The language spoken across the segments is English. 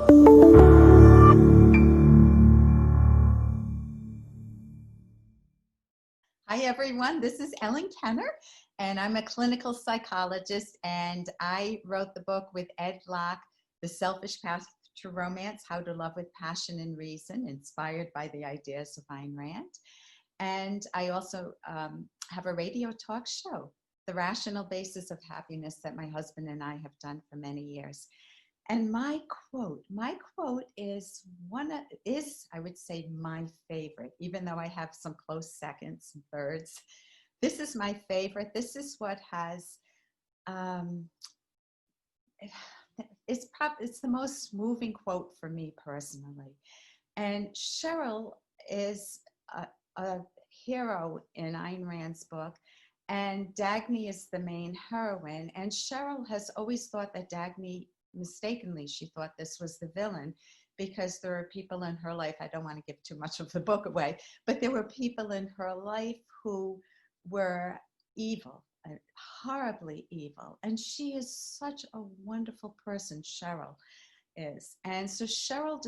Hi, everyone. This is Ellen Kenner, and I'm a clinical psychologist, and I wrote the book with Ed Locke, The Selfish Path to Romance, How to Love with Passion and Reason, inspired by the ideas of Ayn Rand. And I also have a radio talk show, The Rational Basis of Happiness, that my husband and I have done for many years. And my quote is I would say, my favorite, even though I have some close seconds and thirds. This is my favorite. This is what has, it's the most moving quote for me personally. And Cheryl is a hero in Ayn Rand's book, and Dagny is the main heroine. And Cheryl has always thought that Dagny, mistakenly, she thought this was the villain, because there are people in her life, I don't want to give too much of the book away, but there were people in her life who were evil, horribly evil. And she is such a wonderful person, Cheryl is. And so Cheryl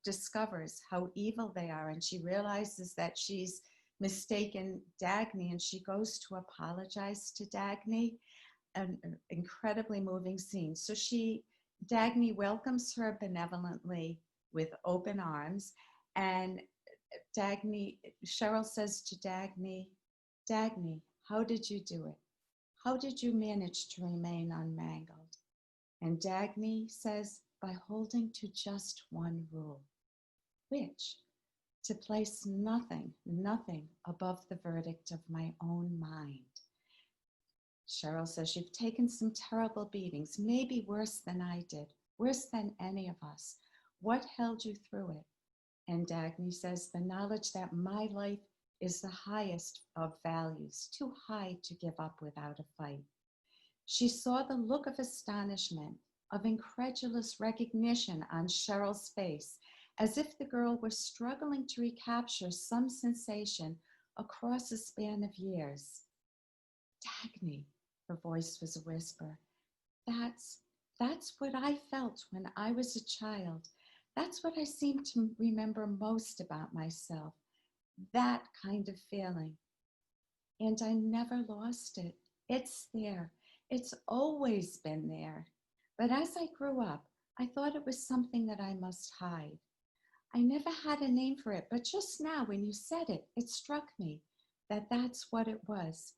discovers how evil they are, and she realizes that she's mistaken Dagny, and she goes to apologize to Dagny. An incredibly moving scene. So Dagny welcomes her benevolently with open arms, and Cheryl says to Dagny, how did you do it? How did you manage to remain unmangled? And Dagny says, by holding to just one rule, which? To place nothing above the verdict of my own mind. Cheryl says, you've taken some terrible beatings, maybe worse than I did, worse than any of us. What held you through it? And Dagny says, the knowledge that my life is the highest of values, too high to give up without a fight. She saw the look of astonishment, of incredulous recognition on Cheryl's face, as if the girl were struggling to recapture some sensation across a span of years. Dagny, her voice was a whisper. That's what I felt when I was a child. That's what I seem to remember most about myself. That kind of feeling. And I never lost it. It's there. It's always been there. But as I grew up, I thought it was something that I must hide. I never had a name for it, but just now when you said it, it struck me that that's what it was.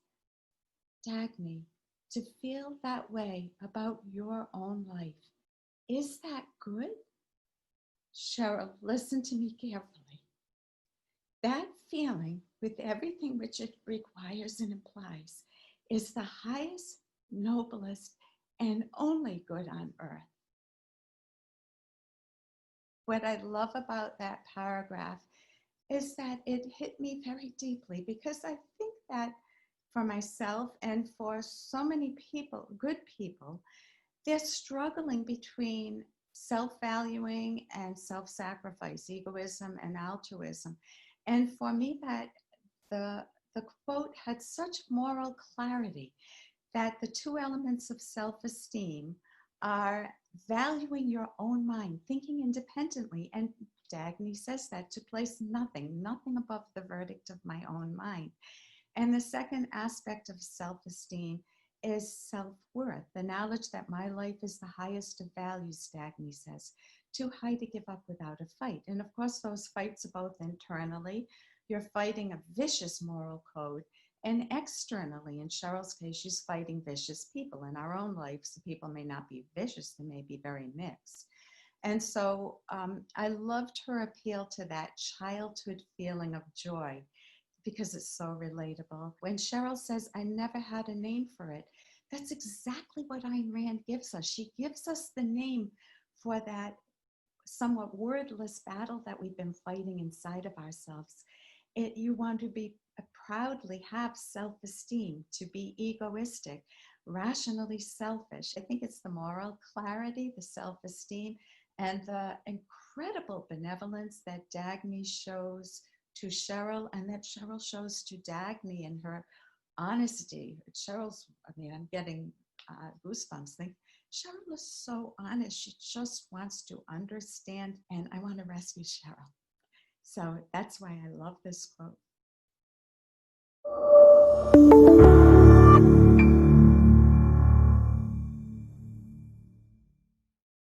Dagny, to feel that way about your own life, is that good? Cheryl, listen to me carefully. That feeling, with everything which it requires and implies, is the highest, noblest, and only good on earth. What I love about that paragraph is that it hit me very deeply, because I think that for myself and for so many people, good people, they're struggling between self-valuing and self-sacrifice, egoism and altruism. And for me, that the quote had such moral clarity that the two elements of self-esteem are valuing your own mind, thinking independently. And Dagny says that, to place nothing above the verdict of my own mind. And the second aspect of self-esteem is self-worth, the knowledge that my life is the highest of values, Dagny says, too high to give up without a fight. And of course, those fights are both internally. You're fighting a vicious moral code, and externally, in Cheryl's case, she's fighting vicious people. In our own lives, the people may not be vicious, they may be very mixed. And so I loved her appeal to that childhood feeling of joy, because it's so relatable. When Cheryl says, I never had a name for it, that's exactly what Ayn Rand gives us. She gives us the name for that somewhat wordless battle that we've been fighting inside of ourselves. You want to be proudly have self-esteem, to be egoistic, rationally selfish. I think it's the moral clarity, the self-esteem, and the incredible benevolence that Dagny shows to Cheryl, and that Cheryl shows to Dagny in her honesty. I'm getting goosebumps Cheryl is so honest. She just wants to understand, and I want to rescue Cheryl. So that's why I love this quote.